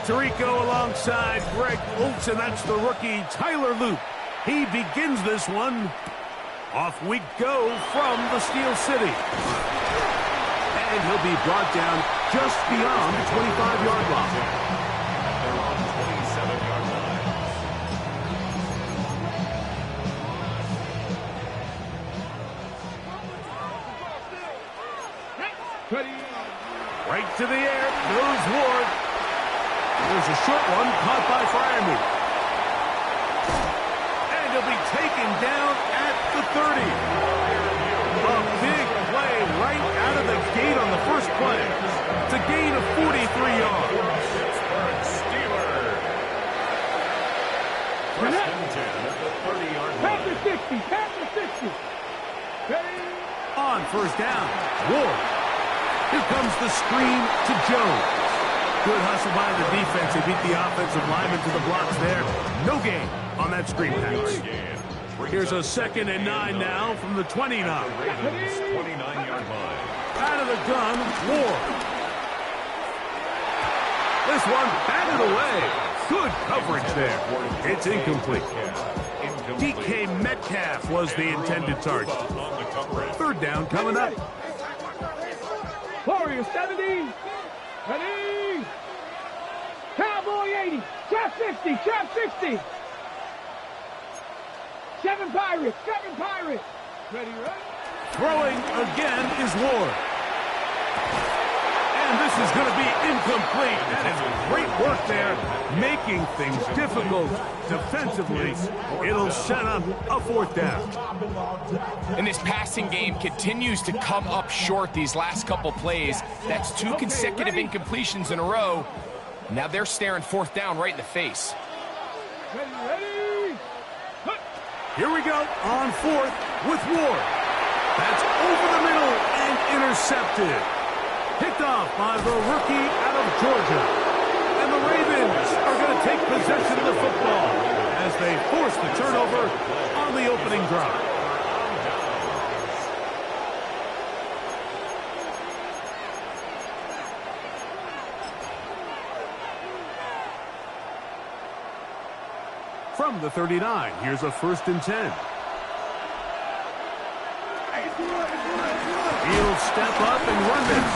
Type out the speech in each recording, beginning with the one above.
Tirico alongside Greg Olsen. That's the rookie Tyler Loop. He begins this one. Off we go from the Steel City. And he'll be brought down just beyond the 25-yard line. They're on the 27-yard line. Right to the air goes Ward. There's a short one caught by Fryermuth. And he'll be taken down at the 30. A big play right out of the gate on the first play. It's a gain of 43 yards. Pittsburgh Steelers. First and 10 at the 30-yard line. Pass the 60. On first down, Ward. Here comes the screen to Jones. Good hustle by the defense. They beat the offensive lineman to the blocks there. No gain on that screen pass. Here's a 2nd and 9 now from the 29. Ravens 29-yard line. Out of the gun, Ward. This one batted away. Good coverage there. It's incomplete. DK Metcalf was the intended target. 3rd down coming up. Warriors 70. Ready. Cowboy 80. Trap 60. Trap 60. 7 Pirates. Ready, ready. Throwing again is Ward. And this is going to be incomplete. That is great work there, making things difficult defensively. It'll set up a 4th down. And this passing game continues to come up short these last couple plays. That's 2 consecutive incompletions in a row. Now they're staring 4th down right in the face. Ready. Here we go on 4th with Ward. That's over the middle and intercepted. Picked off by the rookie out of Georgia. And the Ravens are going to take possession of the football as they force the turnover on the opening drive. From the 39, here's a 1st and 10. He'll step up and run this.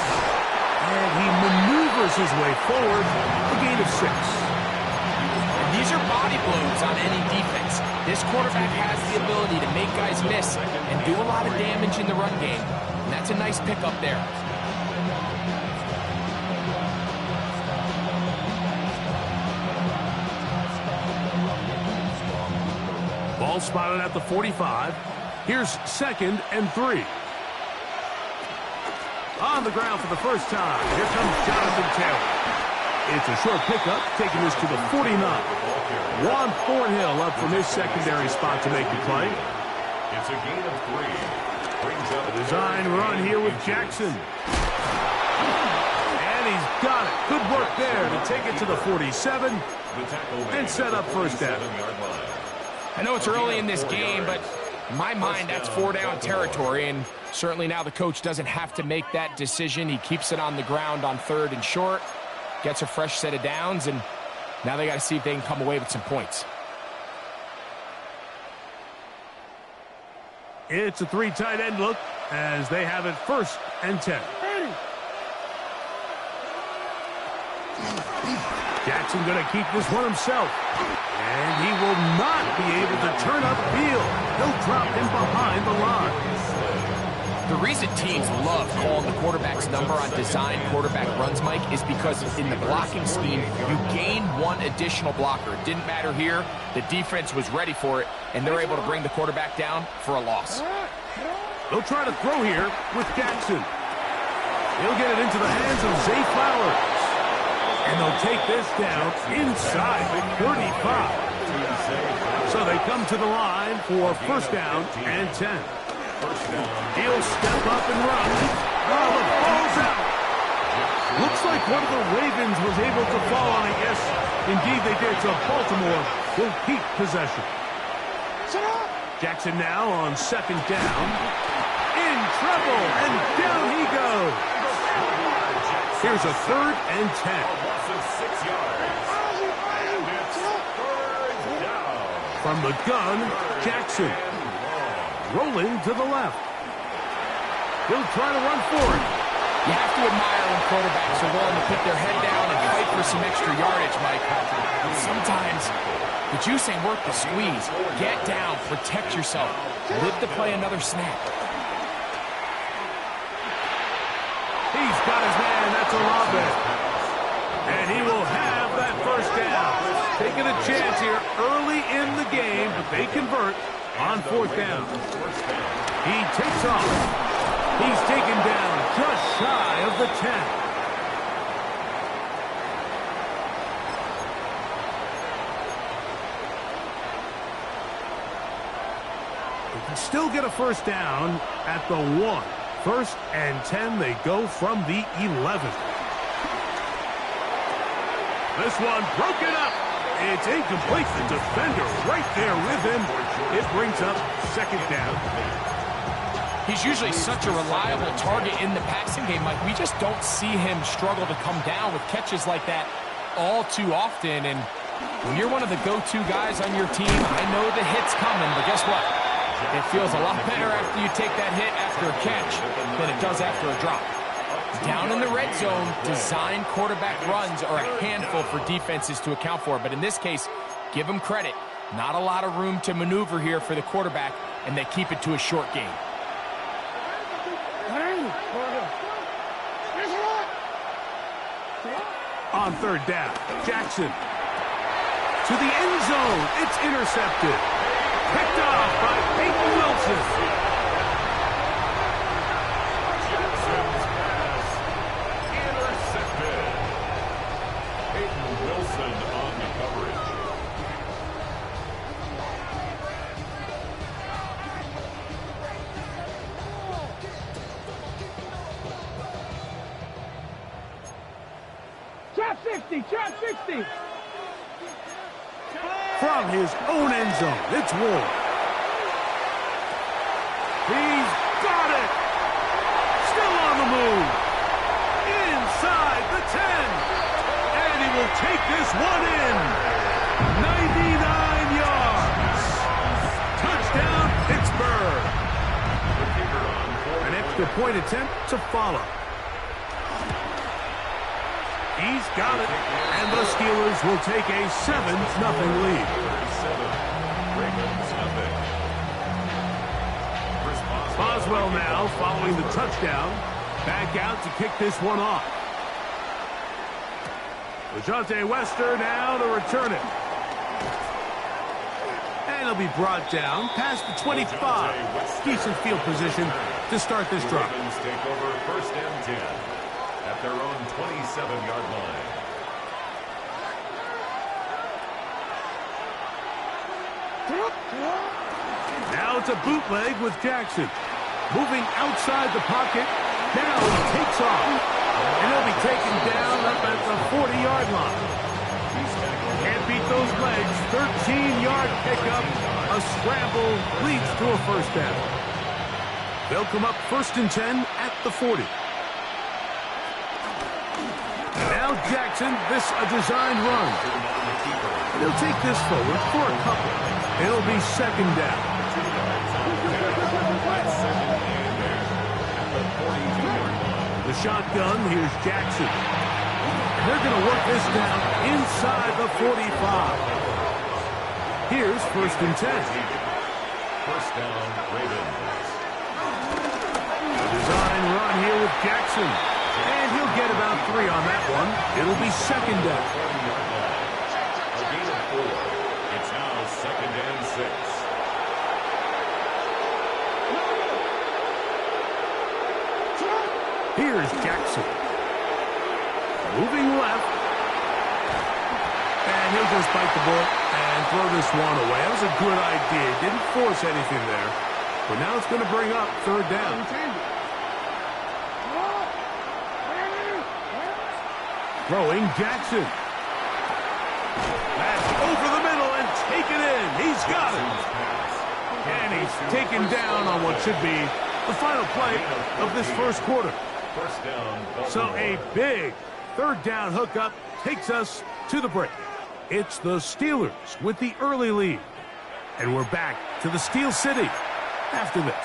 And he maneuvers his way forward, a gain of 6. And these are body blows on any defense. This quarterback has the ability to make guys miss and do a lot of damage in the run game. And that's a nice pickup there. Ball spotted at the 45. Here's 2nd and 3. On the ground for the first time. Here comes Jonathan Taylor. It's a short pickup, taking this to the 49. Juan Thornhill up from his secondary spot to make the play. It's a gain of 3. Brings up The design run here with Jackson. And he's got it. Good work there to take it to the 47 and set up first down. I know it's early in this game, but in my mind, that's 4-down territory, and certainly now the coach doesn't have to make that decision. He keeps it on the ground on 3rd and short, gets a fresh set of downs, and now they got to see if they can come away with some points. It's a 3 tight end look as they have it 1st and 10. Jackson going to keep this one himself. And he will not be able to turn up field. He'll drop him behind the line. The reason teams love calling the quarterback's number on design quarterback runs, Mike, is because in the blocking scheme, you gain 1 additional blocker. It didn't matter here. The defense was ready for it, and they're able to bring the quarterback down for a loss. They'll try to throw here with Jackson. He'll get it into the hands of Zay Flowers. And they'll take this down inside the 35. So they come to the line for 1st down and 10. He'll step up and run. Oh, the ball's out. Looks like one of the Ravens was able to fall on it. Yes, indeed they did. So Baltimore will keep possession. Jackson now on 2nd down. In trouble, and down he goes. Here's a 3rd and 10. of 6 yards. And it's third down. From the gun, Jackson. Rolling to the left. He'll try to run for it. You have to admire when quarterbacks are willing to put their head down and fight for some extra yardage, Mike. But sometimes the juice ain't worth the squeeze. Get down, protect yourself, live to play another snap. He's got his man, that's a Robin. And he will have that first down. Taking a chance here early in the game, but they convert on fourth down. He takes off. He's taken down just shy of the 10. They can still get a first down at the 1. First and 10, they go from the 11. This one broken up. It's incomplete. The defender right there with him. It brings up second down. He's usually such a reliable target in the passing game, Mike. We just don't see him struggle to come down with catches like that all too often. And when you're one of the go-to guys on your team, I know the hit's coming, but guess what? It feels a lot better after you take that hit after a catch than it does after a drop. Down in the red zone, design quarterback runs are a handful for defenses to account for. But in this case, give them credit. Not a lot of room to maneuver here for the quarterback, and they keep it to a short game. On third down, Jackson. To the end zone. It's intercepted. Picked off by Peyton Wilson. Jackson's pass intercepted. Peyton Wilson on the coverage. Trap 60, trap 60. From his own end zone, it's Ward. He's got it. Still on the move. Inside the 10. And he will take this one in. 99 yards. Touchdown, Pittsburgh. An extra point attempt to follow. He's got it, and the Steelers will take a 7-0 lead. Boswell now following the touchdown. Back out to kick this one off. LeJohntay Wester now to return it. And he'll be brought down past the 25. Decent field position to start this drive. Take over first and 10. At their own 27-yard line. Now it's a bootleg with Jackson. Moving outside the pocket. Now he takes off. And he'll be taken down up at the 40-yard line. Can't beat those legs. 13-yard pickup. A scramble leads to a first down. They'll come up first and 10 at the 40. Now Jackson, this a designed run. He'll take this forward for a couple. It'll be second down. The shotgun, here's Jackson. They're going to work this down inside the 45. Here's first and 10. First down, Ravens. A design run here with Jackson. And he'll get about 3 on that one. It'll be second down. A gain of 4. It's now second and 6. Here's Jackson. Moving left. And he'll just bite the bullet and throw this one away. That was a good idea. Didn't force anything there. But now it's going to bring up third down. Throwing Jackson. That's over the middle and taken in. He's got it. And he's taken down on what should be the final play of this first quarter. First down. So a big third down hookup takes us to the break. It's the Steelers with the early lead. And we're back to the Steel City after this.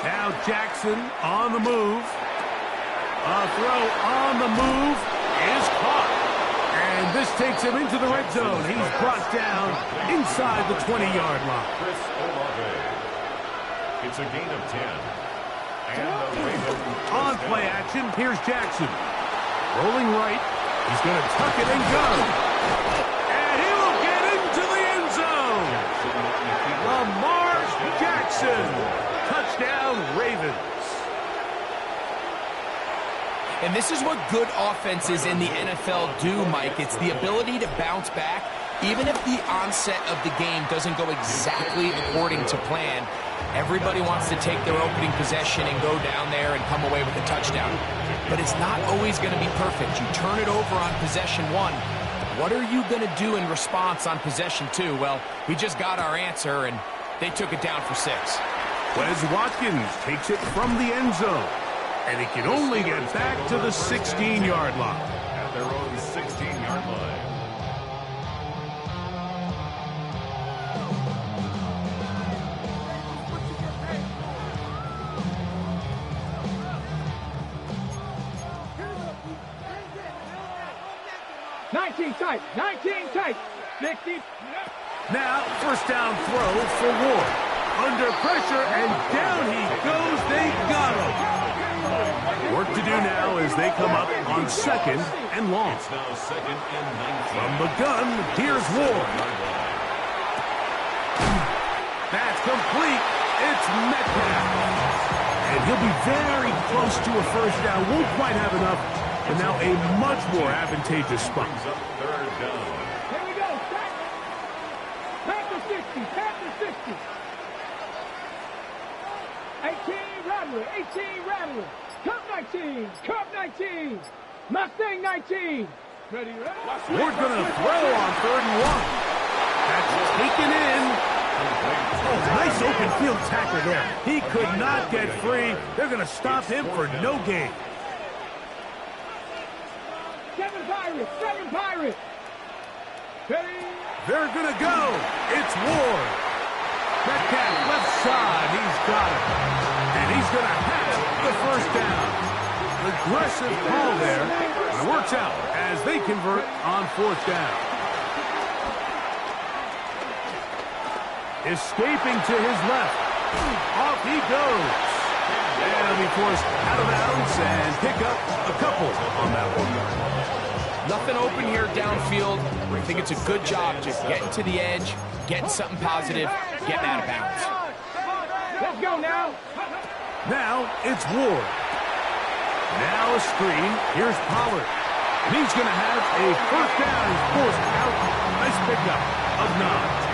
Now Jackson on the move. A throw on the move is caught. And this takes him into the red zone. He's brought down inside the 20-yard line. It's a gain of 10. And on play action, here's Jackson. Rolling right. He's going to tuck it and go. And he will get into the end zone. Lamar Jackson. Touchdown, Ravens. And this is what good offenses in the NFL do, Mike. It's the ability to bounce back, even if the onset of the game doesn't go exactly according to plan. Everybody wants to take their opening possession and go down there and come away with a touchdown. But it's not always going to be perfect. You turn it over on possession 1. What are you going to do in response on possession 2? Well, we just got our answer, and they took it down for 6. Wes Watkins takes it from the end zone. And he can only get back to the 16-yard line. At their own 16-yard line. Tight, 19 tight, 60. Now, first down throw for Ward. Under pressure, and down he goes. They got him. Work to do now as they come up on 2nd and long. It's now 2nd and 19. From the gun, here's Ward. That's complete. It's Metcalf. And he'll be very close to a first down. Won't quite have enough, but now a much more advantageous spot. Third down. Here we go. Past the 60. Past the 60. 18 Rattler. 18 Rattler. Cup 19. Cup 19. Mustang 19. Ready, ready. Ward going to throw on 3rd and 1. That's taken in. Oh, nice open field tackle there. He could not get free. They're going to stop him for no gain. 7 Pirates. 7 Pirates. Ready. They're going to go. It's Ward. Metcalf left side. He's got it. And he's going to have the first down. Aggressive call there. It works out as they convert on 4th down. Escaping to his left. Off he goes. And he'll be forced out of bounds and pick up a couple on that one. Nothing open here downfield. I think it's a good job just getting to the edge, getting something positive, getting out of bounds. Let's go now. Now it's Ward. Now a screen. Here's Pollard. And he's going to have a first down. He's forced out. Nice pickup of 9.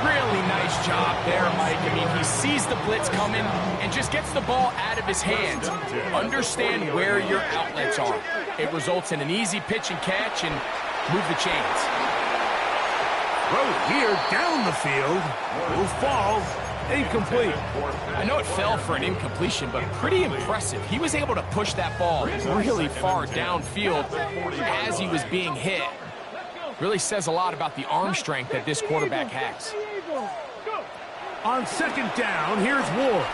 Really nice job there, Mike. I mean, he sees the blitz coming and just gets the ball out of his hands. Understand where your outlets are. It results in an easy pitch and catch and move the chains. Throw here down the field. Will fall. Incomplete. I know it fell for an incompletion, but pretty impressive. He was able to push that ball really far downfield as he was being hit. Really says a lot about the arm strength that this quarterback has. On 2nd down, here's Ward.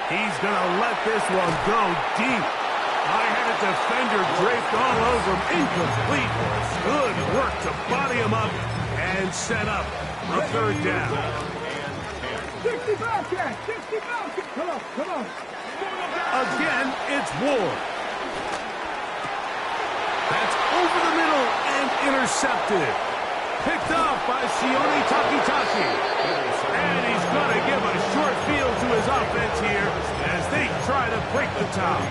He's going to let this one go deep. I had a defender draped all over him. Incomplete. Good work to body him up and set up a 3rd down. 65 catch. 65. Come on, come on. Again, it's Ward. That's over the middle and intercepted. Picked off by Sione Takitaki. And he's going to give a short field to his offense here as they try to break the top.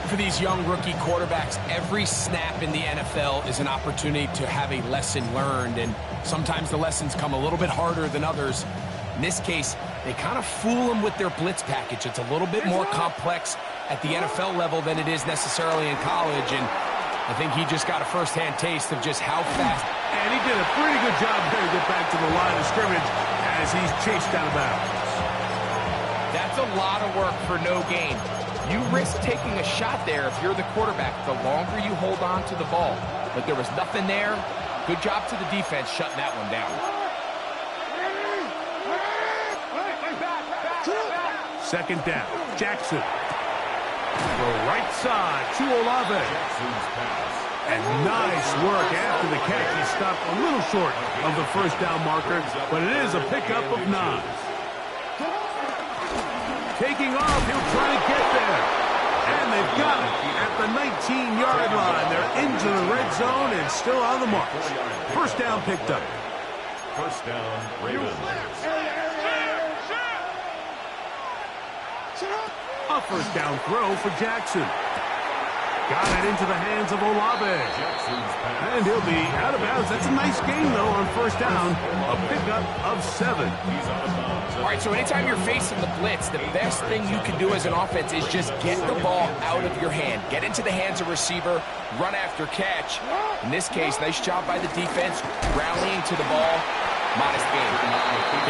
For these young rookie quarterbacks, every snap in the NFL is an opportunity to have a lesson learned, and sometimes the lessons come a little bit harder than others. In this case, they kind of fool them with their blitz package. It's a little bit more complex at the NFL level than it is necessarily in college, and I think he just got a first-hand taste of just how fast. And he did a pretty good job there to get back to the line of scrimmage as he's chased out of bounds. That's a lot of work for no gain. You risk taking a shot there if you're the quarterback the longer you hold on to the ball. But there was nothing there. Good job to the defense shutting that one down. Second down, Jackson. The right side to Olave. And nice work after the catch. He stopped a little short of the first down marker, but it is a pickup of 9. Taking off, he'll try to get there. And they've got it at the 19-yard line. They're into the red zone and still on the march. First down picked up. First down, Ravens. A first down throw for Jackson. Got it into the hands of Olave. And he'll be out of bounds. That's a nice gain, though, on first down. A pickup of 7. All right, so anytime you're facing the blitz, the best thing you can do as an offense is just get the ball out of your hand. Get into the hands of receiver, run after catch. In this case, nice job by the defense, rallying to the ball. Modest game.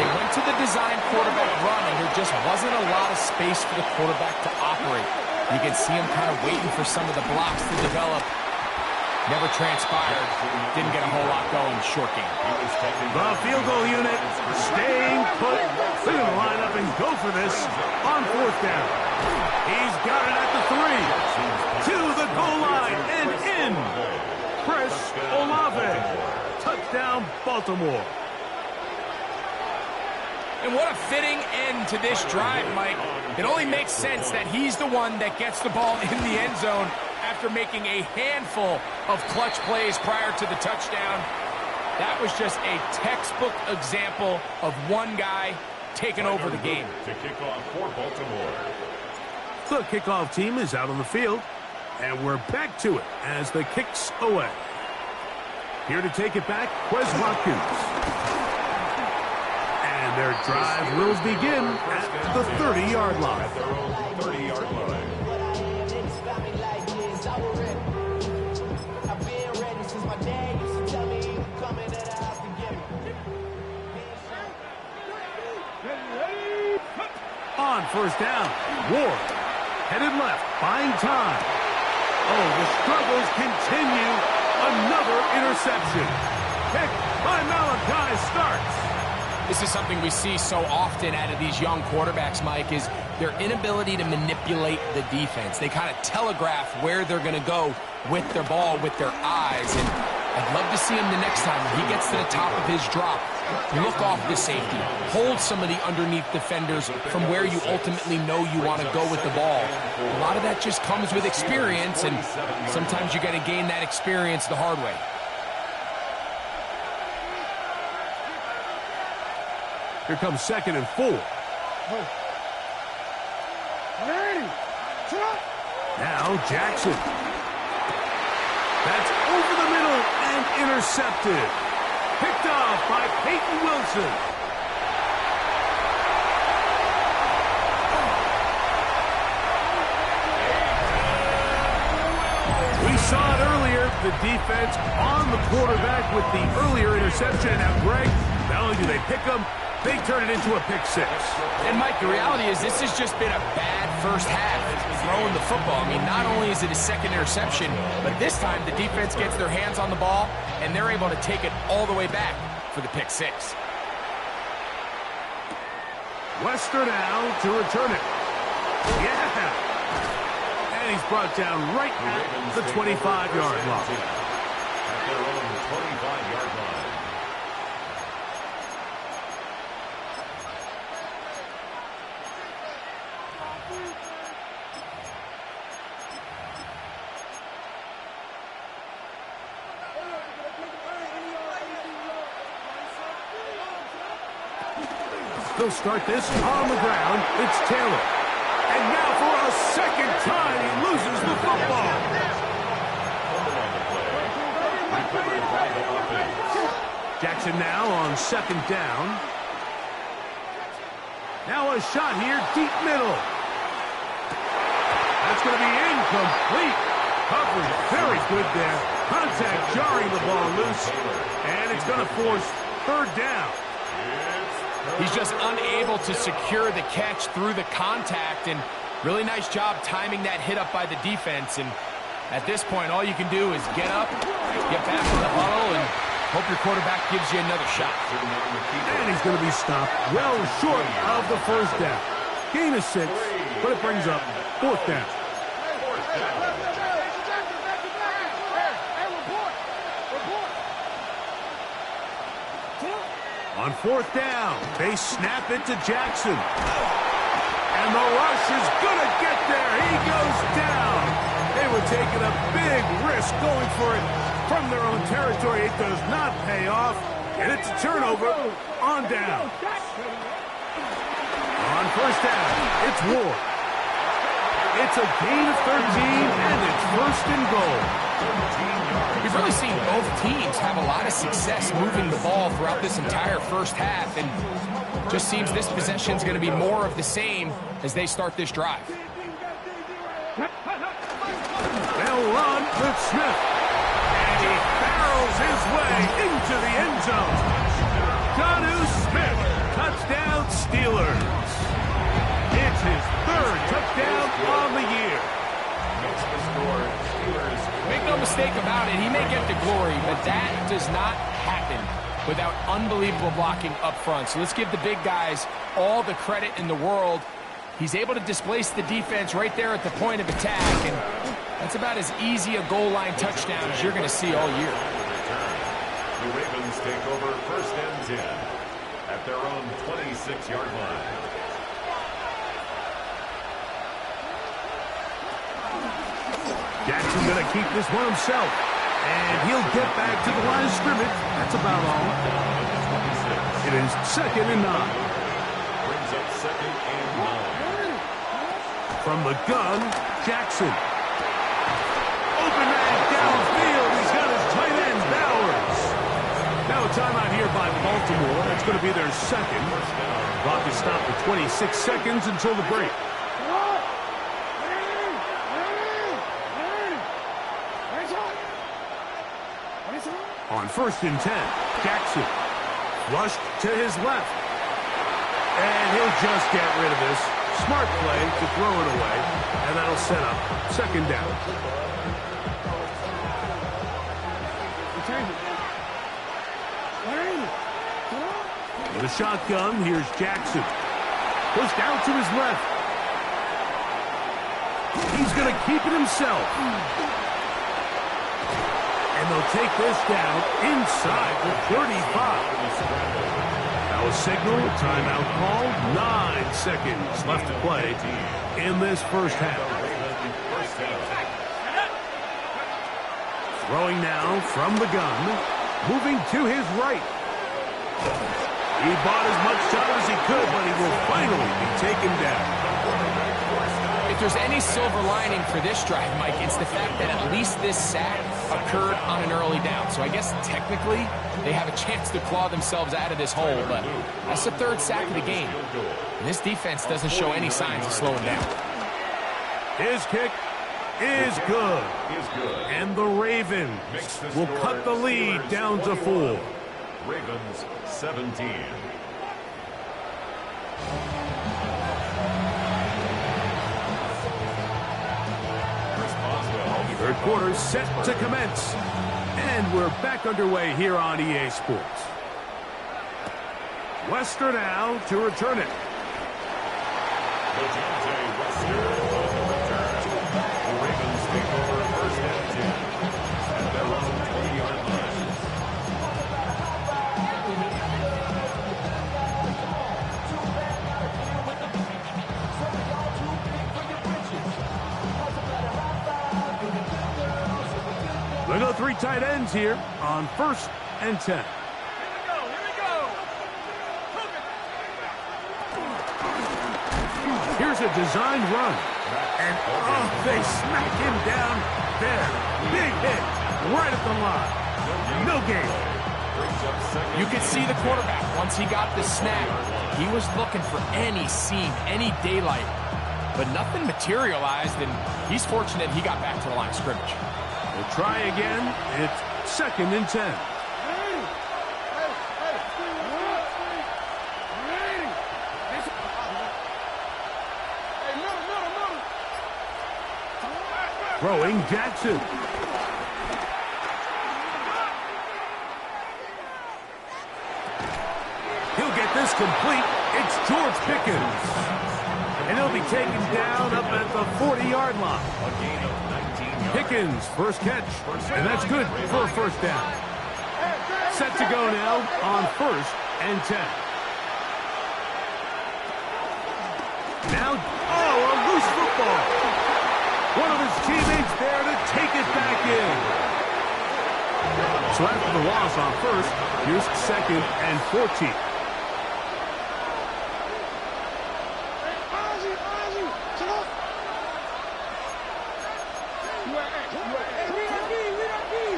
They went to the design quarterback run, and there just wasn't a lot of space for the quarterback to operate. You can see him kind of waiting for some of the blocks to develop. Never transpired. Didn't get a whole lot going. Short game. The field goal unit staying put. They're going to line up and go for this on fourth down. He's got it at the 3. To the goal line and in. Chris Olave. Touchdown, Baltimore. And what a fitting end to this drive, Mike. It only makes sense that he's the one that gets the ball in the end zone after making a handful of clutch plays prior to the touchdown. That was just a textbook example of one guy taking over the game. To kick off for Baltimore. The kickoff team is out on the field, and we're back to it as the kick's away. Here to take it back, Quez Watkins. And their drive will begin at the 30-yard line. At their own 30-yard line. On first down, Ward headed left, buying time. Oh, the struggles continue. Another interception. Picked by Malachi Starks. This is something we see so often out of these young quarterbacks, Mike, is their inability to manipulate the defense. They kind of telegraph where they're going to go with their ball, with their eyes. And I'd love to see him the next time when he gets to the top of his drop. Look off the safety. Hold some of the underneath defenders from where you ultimately know you want to go with the ball. A lot of that just comes with experience, and sometimes you got to gain that experience the hard way. Here comes 2nd and 4. Now Jackson. That's over the middle and intercepted. Picked off by Peyton Wilson. We saw it earlier, the defense on the quarterback with the earlier interception. Now, Greg, not only do they pick him, they turn it into a pick 6. And, Mike, the reality is this has just been a bad first half throwing the football. I mean, not only is it a second interception, but this time the defense gets their hands on the ball, and they're able to take it all the way back for the pick 6. Wester now to return it. Yeah. And he's brought down right at the 25-yard line. At their own 25-yard line. They'll start this on the ground. It's Taylor. And now for a second time, he loses the football. Jackson now on 2nd down. Now a shot here, deep middle. That's going to be incomplete. Coverage very good there. Contact jarring the ball loose. And it's going to force third down. He's just unable to secure the catch through the contact, and really nice job timing that hit up by the defense. And at this point, all you can do is get up, get back in the huddle, and hope your quarterback gives you another shot. And he's going to be stopped well short of the first down. Gain of 6, but it brings up fourth down. On fourth down, they snap it to Jackson. And the rush is going to get there. He goes down. They were taking a big risk going for it from their own territory. It does not pay off. And it's a turnover on down. On first down, it's Ward. It's a gain of 13, and it's first and goal. We've really seen both teams have a lot of success moving the ball throughout this entire first half, and just seems this possession is going to be more of the same as they start this drive. They'll run with Smith, and he barrels his way into the end zone. Jonnu Smith, touchdown Steelers. It's his third touchdown on the year. Makes the score Steelers. Make no mistake about it, he may get the glory, but that does not happen without unbelievable blocking up front. So let's give the big guys all the credit in the world. He's able to displace the defense right there at the point of attack, and that's about as easy a goal line touchdown as you're going to see all year. The Ravens take over first and 10 at their own 26-yard line. Jackson going to keep this one himself. And he'll get back to the line of scrimmage. That's about all. It is second and 9. Brings up second and 9. From the gun, Jackson. Open man downfield. He's got his tight end, Bowers. Now a timeout here by Baltimore. That's going to be their second. Clock is stopped for 26 seconds until the break. On first and 10, Jackson rushed to his left. And he'll just get rid of this. Smart play to throw it away. And that'll set up second down. With a shotgun, here's Jackson. Pushed out to his left. He's going to keep it himself. And they'll take this down inside the 35. Now a signal, timeout called. 9 seconds left to play in this first half. Throwing now from the gun. Moving to his right. He bought as much time as he could, but he will finally be taken down. If there's any silver lining for this drive, Mike, it's the fact that at least this sack occurred on an early down. So I guess technically they have a chance to claw themselves out of this hole, but that's the third sack of the game. And this defense doesn't show any signs of slowing down. His kick is good. And the Ravens will cut the lead down to 4. Ravens 17. Third quarter set to commence. And we're back underway here on EA Sports. Wester now to return it. Wester on the return. The Ravens take over first and 10 at their own 20-yard line. They go 3 tight ends here on first and 10. Here we go. Here's a designed run. And they smack him down there. Big hit right at the line. No gain. You could see the quarterback, once he got the snap, he was looking for any seam, any daylight. but nothing materialized, and he's fortunate he got back to the line of scrimmage. We'll try again. It's 2nd and 10. Throwing Jackson. He'll get this complete. It's George Pickens. And he'll be taken down up at the 40-yard line. Pickens, first catch. And that's good for a first down. Set to go now on 1st and 10. Now, a loose football. One of his teammates there to take it back in. So after the loss on 1st, here's 2nd and 14.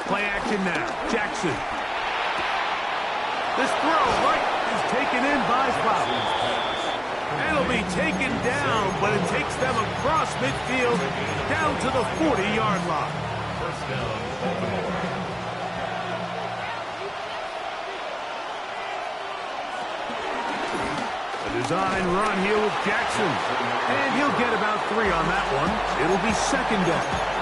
Play action now. Jackson. This throw right is taken in by Flowers. And it'll be taken down, but it takes them across midfield down to the 40-yard line. First down, Baltimore. A design run here with Jackson. And he'll get about 3 on that one. It'll be 2nd down.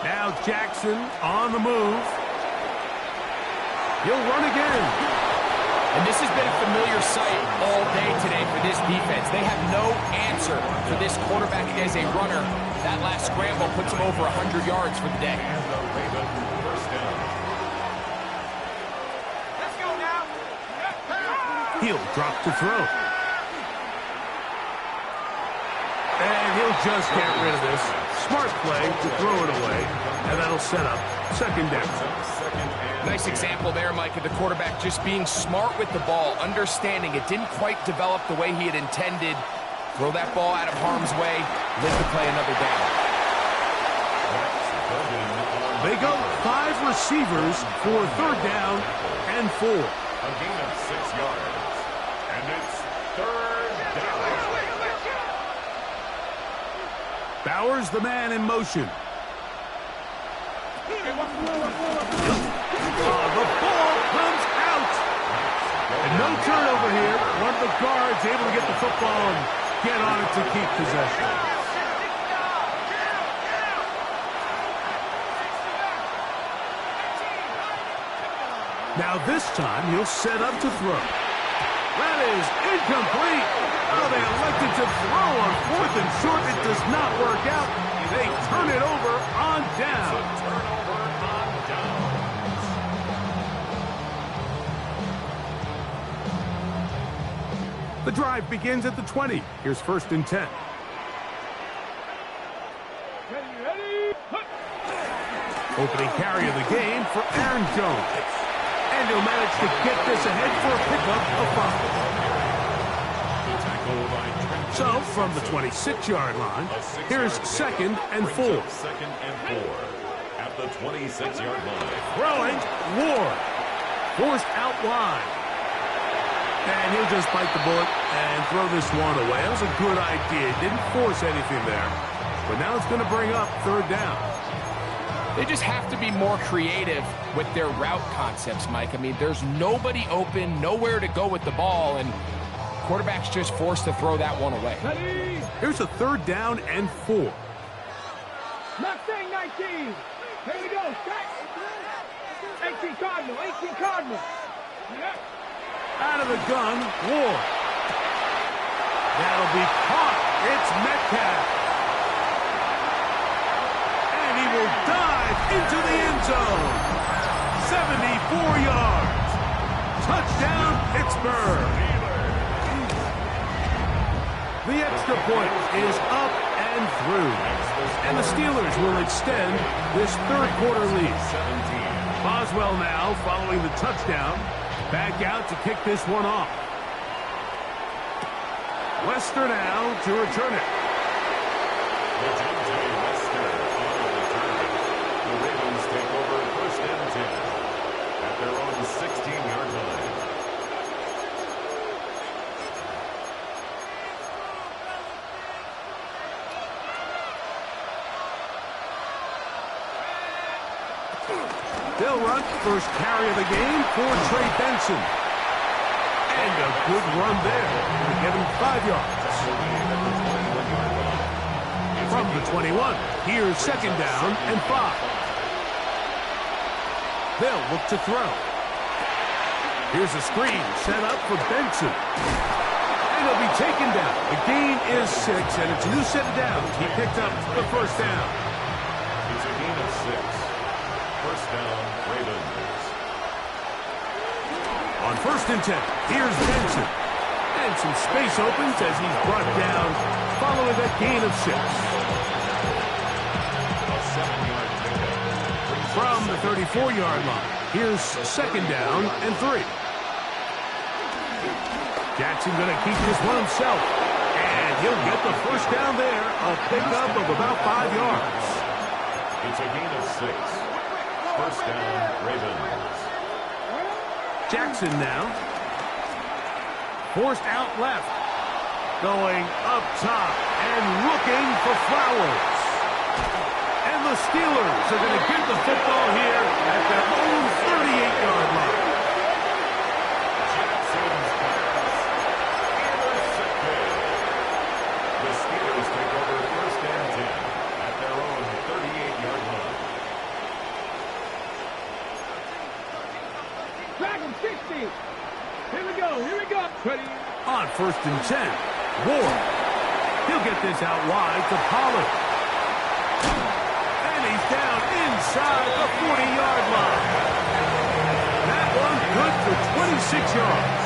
Now Jackson on the move. He'll run again. And this has been a familiar sight all day today for this defense. They have no answer for this quarterback as a runner. That last scramble puts him over 100 yards for the day. And the Ravens first down. Let's go now. He'll drop to throw. And he'll just get rid of this. Smart play to throw it away. And that'll set up 2nd down. Nice example there, Mike, of the quarterback just being smart with the ball, understanding it didn't quite develop the way he had intended. Throw that ball out of harm's way, live to play another down. They go 5 receivers for 3rd down and 4. A gain of 6 yards. And it's 3rd down. Bowers, the man in motion. The ball comes out. And no turnover here. One of the guards able to get the football and get on it to keep possession. Now this time he'll set up to throw. That is incomplete. Oh, they elected to throw on 4th and short. It does not work out. They turn it over on down. Turnover on down. The drive begins at the 20. Here's 1st and 10. Ready. Opening carry of the game for Aaron Jones. And he'll manage to get this ahead for a pickup of 5. So, from the 26-yard line, here's 2nd and 4. 2nd and 4 at the 26-yard line. Throwing, Ward. Forced out wide. And he'll just bite the bullet and throw this one away. That was a good idea. Didn't force anything there. But now it's going to bring up 3rd down. They just have to be more creative with their route concepts, Mike. I mean, there's nobody open, nowhere to go with the ball, and quarterback's just forced to throw that one away. Ready. Here's a 3rd down and 4. Mustang 19. Here we go. 18 Cardinal. 18 Cardinal. Yeah. Out of the gun, Ward. That'll be caught. It's Metcalf. And he will dive into the end zone. 74 yards. Touchdown, Pittsburgh. The extra point is up and through. And the Steelers will extend this 3rd quarter lead. Boswell now following the touchdown. Back out to kick this one off. Wester now to return it. Wester on the return. The Ravens take over first and 10 at their own 16-yard line. They'll run first carry of the game for Trey Benson. And a good run there to get him 5 yards. From the 21, here's second down and 5. They'll look to throw. Here's a screen set up for Benson. And he'll be taken down. The gain is 6, and it's a new set of downs. He picked up the first down. It's a gain of 6. First down, Ravens. On first and 10, here's Benson. And some space opens as he's brought down following that gain of 6. A 7-yard pickup. From the 34-yard line, here's second down and 3. Jackson going to keep this one himself. And he'll get the first down there, a pickup of about 5 yards. It's a gain of 6. First down, Ravens. Jackson now. Forced out left. Going up top and looking for Flowers. And the Steelers are going to get the football here at their own 38-yard line. Jackson's pass intercepted. The Steelers take over first and 10 at their own 38-yard line. Dragon 60. Here we go. Here we go. Ready? On first and 10, Ward. He'll get this out wide to Pollard. And he's down inside the 40-yard line. That one good for 26 yards.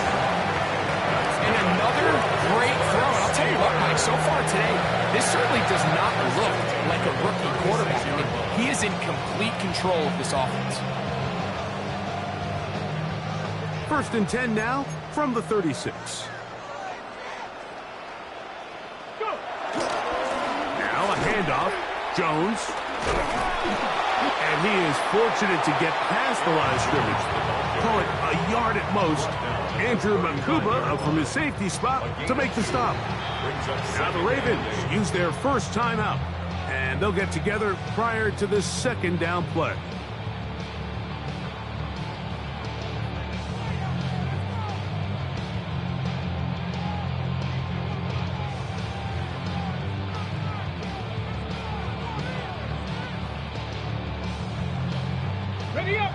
And another great throw. And I'll tell you what, Mike, so far today, this certainly does not look like a rookie quarterback. I mean, he is in complete control of this offense. First and 10 now from the 36. Now a handoff. Jones. And he is fortunate to get past the line of scrimmage. Call it a yard at most. Andrew Makuba up from his safety spot to make the stop. Now the Ravens use their first timeout. And they'll get together prior to this second down play. Ready up.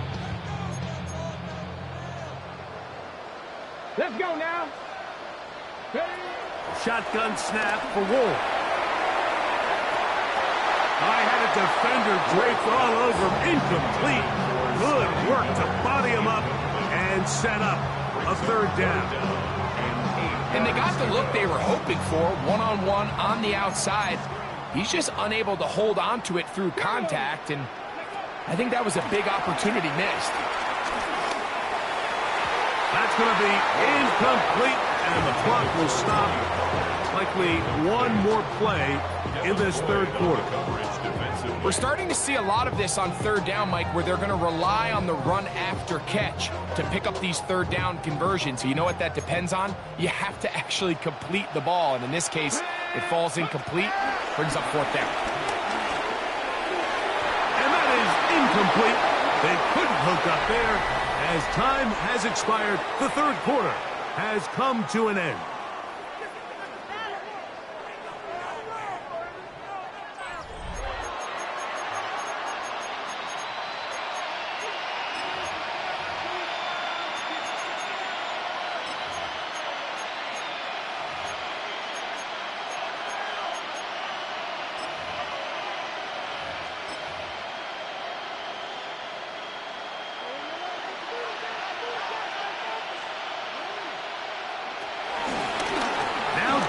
Let's go now. Ready? Shotgun snap for Ward. I had a defender draped all over him. Incomplete. Good work to body him up and set up a third down. And they got the look they were hoping for, one-on-one on the outside. He's just unable to hold on to it through contact, and I think that was a big opportunity missed. That's going to be incomplete, and the clock will stop. Likely one more play in this third quarter. We're starting to see a lot of this on third down, Mike, where they're going to rely on the run after catch to pick up these third down conversions. So you know what that depends on? You have to actually complete the ball, and in this case, it falls incomplete, brings up fourth down. And that is incomplete. They couldn't hook up there. As time has expired, the third quarter has come to an end.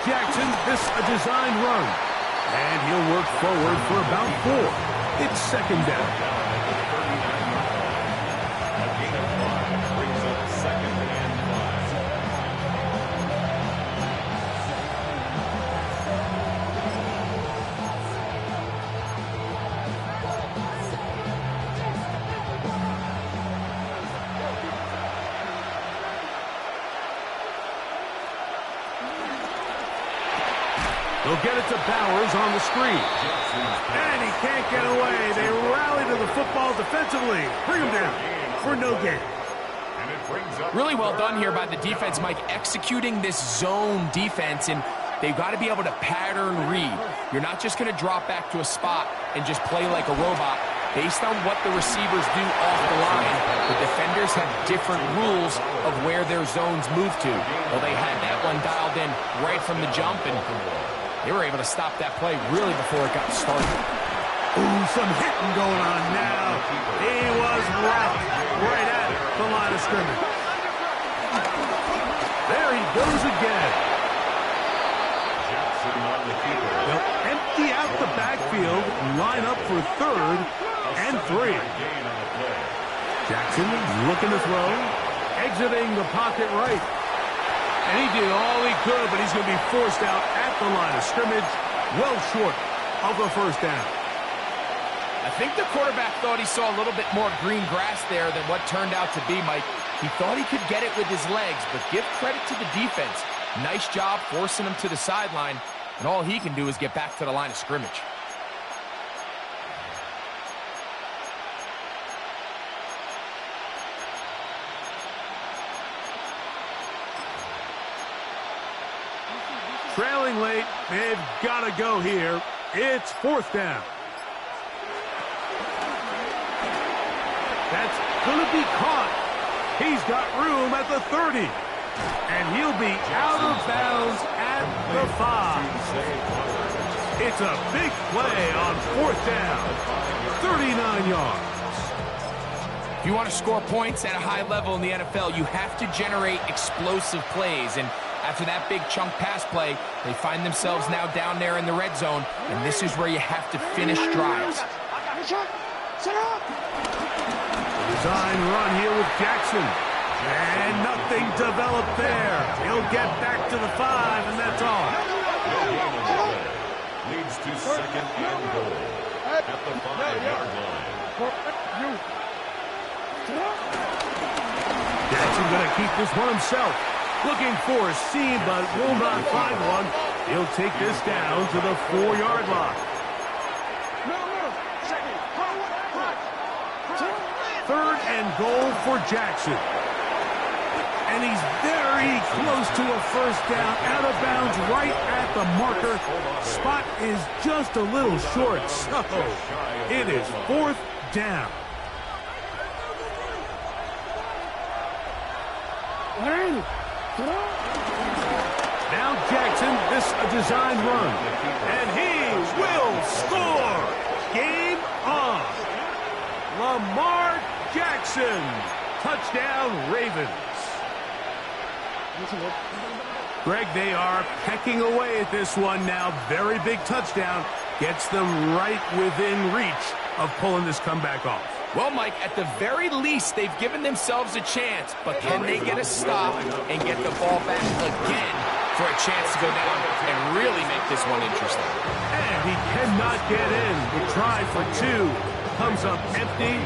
Jackson, this a designed run. And he'll work forward for about 4. It's second down. A gain of 5 brings up second and He'll get it to Bowers on the screen. And he can't get away. They rally to the football defensively. Bring him down for no gain. Really well done here by the defense, Mike, executing this zone defense, and they've got to be able to pattern read. You're not just going to drop back to a spot and just play like a robot. Based on what the receivers do off the line, the defenders have different rules of where their zones move to. Well, they had that one dialed in right from the jump, and they were able to stop that play really before it got started. Ooh, some hitting going on now. He was right at the line of scrimmage. There he goes again. They'll empty out the backfield, line up for 3rd and 3. Jackson looking to throw, exiting the pocket right. And he did all he could, but he's going to be forced out at the line of scrimmage, well short of the first down. I think the quarterback thought he saw a little bit more green grass there than what turned out to be, Mike. He thought he could get it with his legs, but give credit to the defense. Nice job forcing him to the sideline, and all he can do is get back to the line of scrimmage. Trailing late, they've got to go here. It's 4th down. That's going to be caught. He's got room at the 30. And he'll be out of bounds at the 5. It's a big play on 4th down. 39 yards. If you want to score points at a high level in the NFL, you have to generate explosive plays. And after that big chunk pass play, they find themselves now down there in the red zone. And this is where you have to finish drives. Design run here with Jackson. And nothing developed there. He'll get back to the 5, and that's all. Leads to 2nd and goal at the 5-yard line. Jackson going to keep this one himself. Looking for a seam, but will not find one. He'll take this down to the 4-yard line. 3rd and goal for Jackson. And he's very close to a first down, out of bounds right at the marker. Spot is just a little short, so it is 4th down. Now Jackson, this a design run, and he will score. Game on. Lamar Jackson, touchdown Ravens. Greg, they are pecking away at this one now. Very big touchdown. Gets them right within reach of pulling this comeback off. Well, Mike, at the very least, they've given themselves a chance, but can they get a stop and get the ball back again for a chance to go down and really make this one interesting? And he cannot get in. The try for 2 comes up empty,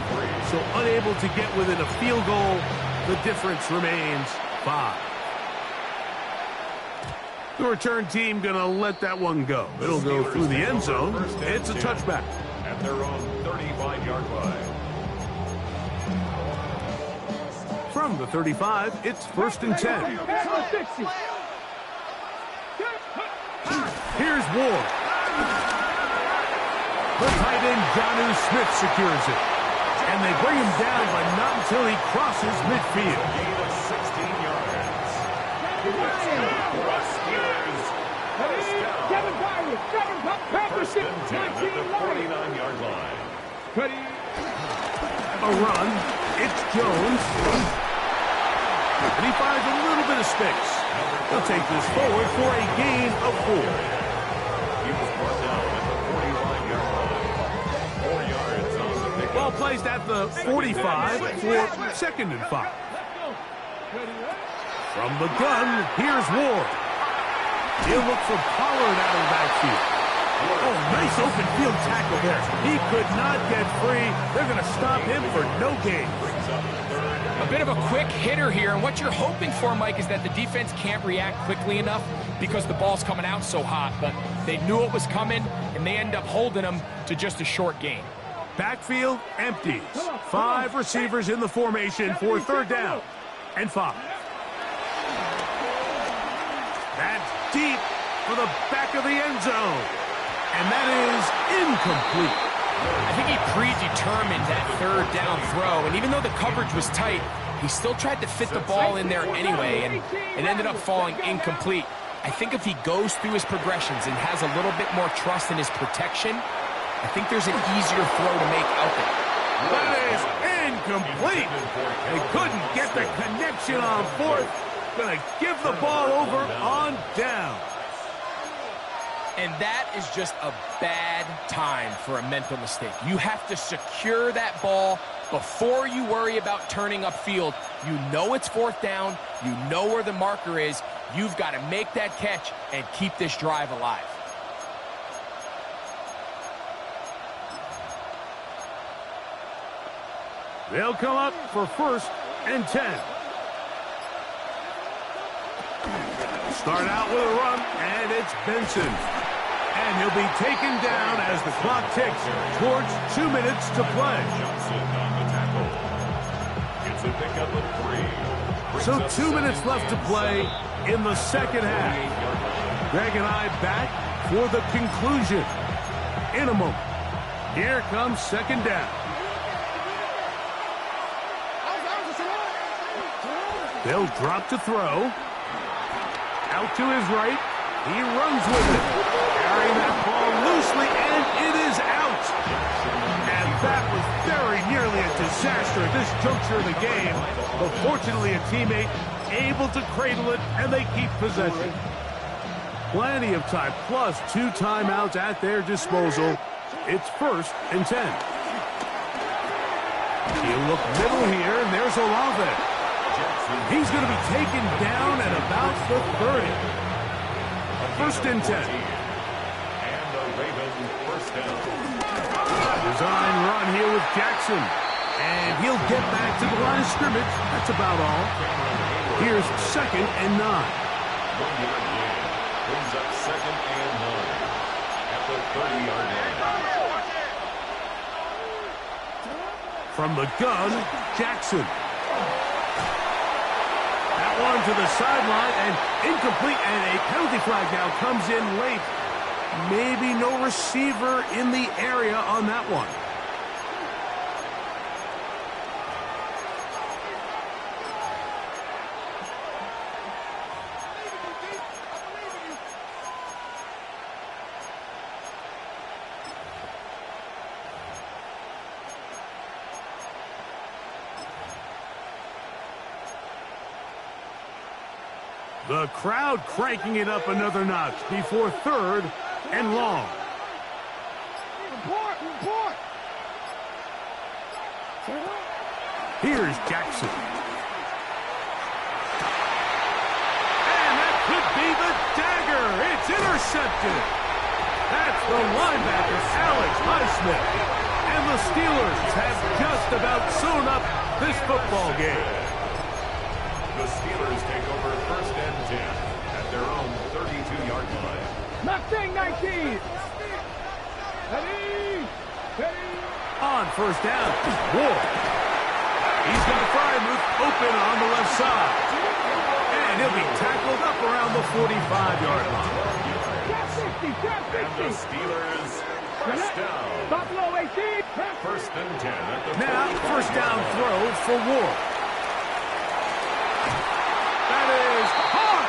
so unable to get within a field goal. The difference remains 5. The return team going to let that one go. It'll go through the end zone. It's a touchback. At their own 35-yard line. From the 35, it's 1st and 10. Here's Ward. The tight end, Jonnu Smith, secures it. And they bring him down, but not until he crosses midfield. Gain of 16 yards. First and 10 at the 49-yard line. A run. It's Jones. And he finds a little bit of space. He'll take this forward for a gain of 4. He was brought down at the 45-yard line. 4 yards on the pick. Ball placed at the 45 for 2nd and 5. From the gun, here's Ward. He'll look for Pollard out of the backfield. Oh, nice open field tackle there. He could not get free. They're going to stop him for no gain. Brings up 3rd A bit of a quick hitter here, and what you're hoping for, Mike, is that the defense can't react quickly enough because the ball's coming out so hot, but they knew it was coming, and they end up holding them to just a short gain. Backfield empties. 5 receivers in the formation for 3rd down and 5. That's deep for the back of the end zone. And that is incomplete. I think he predetermined that 3rd down throw, and even though the coverage was tight, he still tried to fit the ball in there anyway, and it ended up falling incomplete. I think if he goes through his progressions and has a little bit more trust in his protection, I think there's an easier throw to make out there. That is incomplete. They couldn't get the connection on 4th. Gonna give the ball over on down. And that is just a bad time for a mental mistake. You have to secure that ball before you worry about turning upfield. You know it's 4th down. You know where the marker is. You've got to make that catch and keep this drive alive. They'll come up for 1st and 10. Start out with a run, and it's Benson. And he'll be taken down as the clock ticks towards 2 minutes to play. Johnson on the tackle. It's a pickup of 3. So 2 minutes left to play in the 2nd half. Greg and I back for the conclusion in a moment. Here comes 2nd down. They'll drop to throw. Out to his right. He runs with it. Carrying that ball loosely, and it is out. And that was very nearly a disaster at this juncture of the game. But fortunately, a teammate able to cradle it, and they keep possession. Plenty of time, plus 2 timeouts at their disposal. It's 1st and 10. He'll look middle here, and there's Olave. He's going to be taken down at about the 30. 1st and 10. And the Ravens 1st down. Design run here with Jackson. And he'll get back to the line of scrimmage. That's about all. Here's 2nd and 9. 1-yard gain. Brings up 2nd and 9. At the 30-yard line. From the gun, Jackson. One to the sideline and incomplete, and a penalty flag now comes in late. Maybe no receiver in the area on that one. The crowd cranking it up another notch before 3rd and long. Report. Here's Jackson. And that could be the dagger. It's intercepted. That's the linebacker, Alex Highsmith. And the Steelers have just about sewn up this football game. The Steelers take over 1st and 10 at their own 32-yard line. Mustang 19. Ready. On 1st down, Ward. He's got Frymuth open on the left side. And he'll be tackled up around the 45-yard line. And the Steelers 1st down. Buffalo 18. 1st and 10 at the Now, 1st down throw for Ward. That is hard.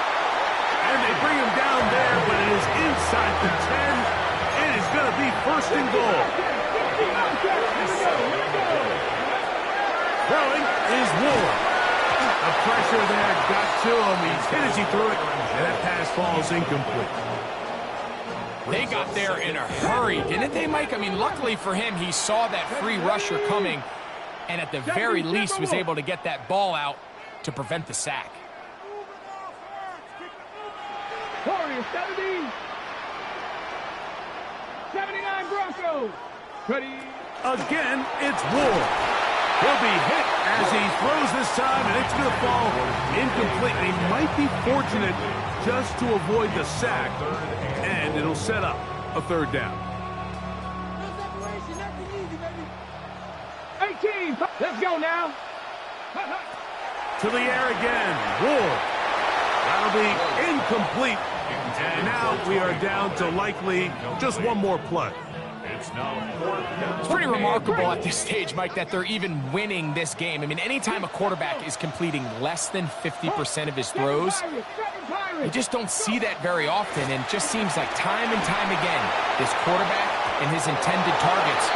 And they bring him down there, but it is inside the 10. It is going to be 1st and goal. Throwing is Ward. The pressure there got to him. He's hit as he threw it, and that pass falls incomplete. They got there in a hurry, didn't they, Mike? I mean, luckily for him, he saw that free rusher coming, and at the very least was able to get that ball out to prevent the sack. 70. 79 Broncos. Ready. Again, it's Ward. He'll be hit as he throws this time, and it's going to fall incomplete. He might be fortunate just to avoid the sack, and it'll set up a third down. 18, let's go now. To the air again, Ward. That'll be incomplete. And now we are down to likely just one more play. It's pretty remarkable at this stage, Mike, that they're even winning this game. I mean, anytime a quarterback is completing less than 50% of his throws, you just don't see that very often, and it just seems like time and time again, this quarterback and his intended targets,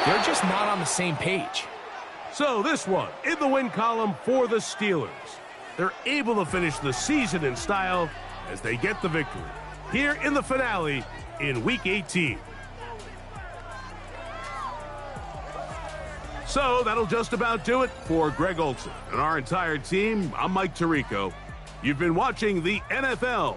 they're just not on the same page. So this one, in the win column for the Steelers. They're able to finish the season in style as they get the victory here in the finale in Week 18. So that'll just about do it for Greg Olson and our entire team. I'm Mike Tirico. You've been watching the NFL